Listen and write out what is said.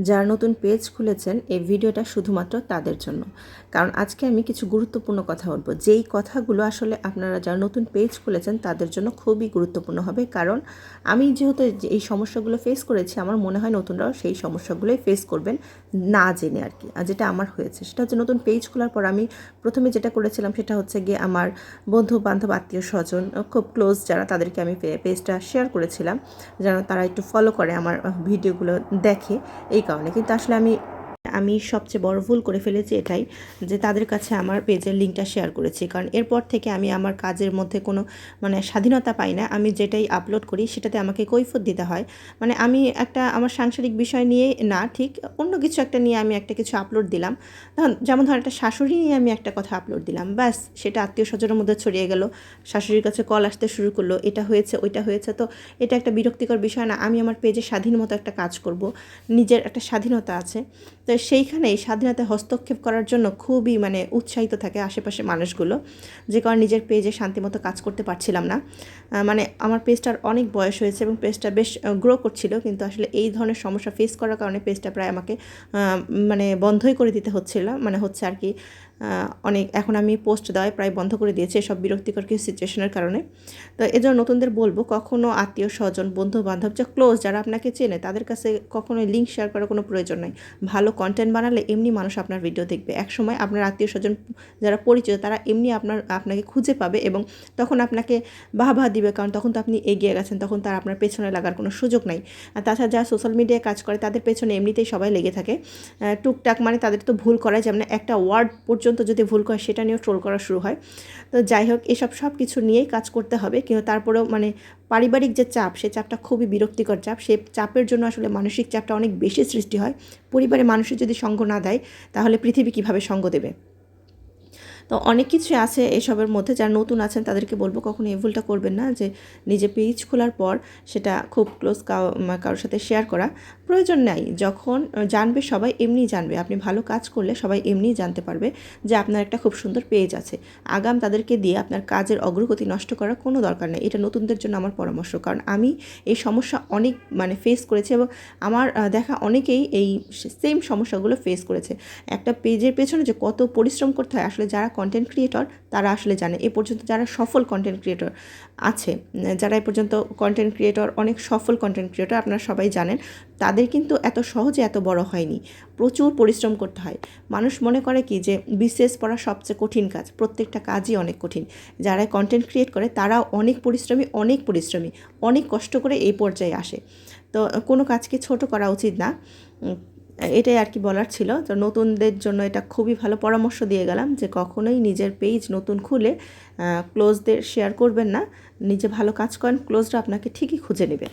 যারা নতুন পেজ খুলেছেন এই ভিডিওটা শুধুমাত্র তাদের জন্য। কারণ আজকে আমি কিছু গুরুত্বপূর্ণ কথা বলবো, যেই কথাগুলো আসলে আপনারা যারা নতুন পেজ খুলেছেন তাদের জন্য খুবই গুরুত্বপূর্ণ হবে। কারণ আমি যেহেতু এই সমস্যাগুলো ফেস করেছি, আমার মনে হয় নতুনরাও সেই সমস্যাগুলোই ফেস করবেন না জেনে আর কি। আর যেটা আমার হয়েছে সেটা হচ্ছে, নতুন পেজ খোলার পর আমি প্রথমে যেটা করেছিলাম সেটা হচ্ছে গিয়ে আমার বন্ধু বান্ধব আত্মীয় স্বজন খুব ক্লোজ যারা, তাদেরকে আমি পেজটা শেয়ার করেছিলাম যেন তারা একটু ফলো করে, আমার ভিডিওগুলো দেখে। এই কারণে কিন্তু আসলে আমি আমি সবচেয়ে বড় ভুল করে ফেলেছি এটাই, যে তাদের কাছে আমার পেজের লিঙ্কটা শেয়ার করেছি। কারণ এরপর থেকে আমি আমার কাজের মধ্যে কোনো স্বাধীনতা পাই না। আমি যেটাই আপলোড করি সেটাতে আমাকে কৈফিয়ত দিতে হয়। আমি একটা আমার সাংসারিক বিষয় নিয়ে না, ঠিক অন্য কিছু একটা নিয়ে আমি একটা কিছু আপলোড দিলাম, যেমন ধর একটা শাশুড়ি নিয়ে আমি একটা কথা আপলোড দিলাম, ব্যাস সেটা আত্মীয় স্বজনের মধ্যে ছড়িয়ে গেল, শাশুড়ির কাছে কল আসতে শুরু করলো, এটা হয়েছে ওইটা হয়েছে। তো এটা একটা বিরক্তিকর বিষয় না? আমি আমার পেজে স্বাধীন মতো একটা কাজ করব, নিজের একটা স্বাধীনতা আছে। তো সেইখানে এই স্বাধীনতায় হস্তক্ষেপ করার জন্য খুবই উৎসাহিত থাকে আশেপাশে মানুষগুলো, যে কারণে নিজের পেজে শান্তিমতো কাজ করতে পারছিলাম না। আমার পেজটার অনেক বয়স হয়েছে এবং পেজটা বেশ গ্রো করছিল, কিন্তু আসলে এই ধরনের সমস্যা ফেস করার কারণে পেজটা প্রায় আমাকে বন্ধই করে দিতে হচ্ছে আর কি। অনেক এখন আমি পোস্ট দেওয়াই প্রায় বন্ধ করে দিয়েছি এসব বিরক্তিকর কিছু সিচুয়েশনের কারণে। তো এজন্য নতুনদের বলবো, কখনও আত্মীয় স্বজন বন্ধু বান্ধব যা ক্লোজ যারা আপনাকে চেনে তাদের কাছে কখনোই লিঙ্ক শেয়ার করার কোনো প্রয়োজন নেই। ভালো কন্টেন্ট বানালে এমনি মানুষ আপনার ভিডিও দেখবে। একসময় আপনার আত্মীয় স্বজন যারা পরিচিত তারা এমনি আপনাকে খুঁজে পাবে এবং তখন আপনাকে বাহবা দিবে, কারণ তখন তো আপনি এগিয়ে গেছেন, তখন তার আপনার পেছনে লাগার কোনো সুযোগ নাই। আর তাছাড়া যারা সোশ্যাল মিডিয়ায় কাজ করে তাদের পেছনে এমনিতেই সবাই লেগে থাকে টুকটাক, তাদের তো ভুল করাই, যেমন একটা ওয়ার্ড পর্যন্ত যদি ভুল করে সেটা নিয়েও ট্রোল করা শুরু হয়। তো যাই হোক, এসব সব কিছু নিয়েই কাজ করতে হবে, কিন্তু তারপরেও পারিবারিক যে চাপ, সে চাপটা খুবই বিরক্তিকর চাপ। সে চাপের জন্য আসলে মানসিক চাপটা অনেক বেশি সৃষ্টি হয়। পরিবারে মানুষের যদি সঙ্গ না দেয় তাহলে পৃথিবী কীভাবে সঙ্গ দেবে? তো অনেক কিছু আছে এসবের মধ্যে। যারা নতুন আছেন তাদেরকে বলবো, কখনো এই ভুলটা করবেন না যে নিজে পেজ খোলার পর সেটা খুব ক্লোজ কারোর সাথে শেয়ার করা প্রয়োজন নাই। যখন জানবে সবাই, এমনিই জানবে। আপনি ভালো কাজ করলে সবাই এমনিই জানতে পারবে যে আপনার একটা খুব সুন্দর পেজ আছে। আগাম তাদেরকে দিয়ে আপনার কাজের অগ্রগতি নষ্ট করার কোনো দরকার নেই। এটা নতুনদের জন্য আমার পরামর্শ, কারণ আমি এই সমস্যা অনেক ফেস করেছি এবং আমার দেখা অনেকেই এই সেম সমস্যাগুলো ফেস করেছে। একটা পেজের পেছনে যে কত পরিশ্রম করতে হয়, আসলে যারা কন্টেন্ট ক্রিয়েটর তারা আসলে জানে। এ পর্যন্ত যারা সফল কন্টেন্ট ক্রিয়েটর আছে, যারা এ পর্যন্ত কন্টেন্ট ক্রিয়েটর, অনেক সফল কন্টেন্ট ক্রিয়েটর আপনারা সবাই জানেন, তাদের কিন্তু এত সহজে এত বড় হয়নি। প্রচুর পরিশ্রম করতে হয়। মানুষ মনে করে কি যে বিসিএস পড়া সবচেয়ে কঠিন কাজ, প্রত্যেকটা কাজই অনেক কঠিন। যারা কন্টেন্ট ক্রিয়েট করে তারাও অনেক পরিশ্রমী, অনেক কষ্ট করে এই পর্যায়ে আসে। তো কোনো কাজকে ছোট করা উচিত না। এটাই আর কি বলার ছিল। তো নতুনদের জন্য এটা খুবই ভালো পরামর্শ দিয়ে গেলাম, যে কখনোই নিজের পেজ নতুন খুলে ক্লোজদের শেয়ার করবেন না। নিজে ভালো কাজ করেন, ক্লোজরা আপনাকে ঠিকই খুঁজে নেবে।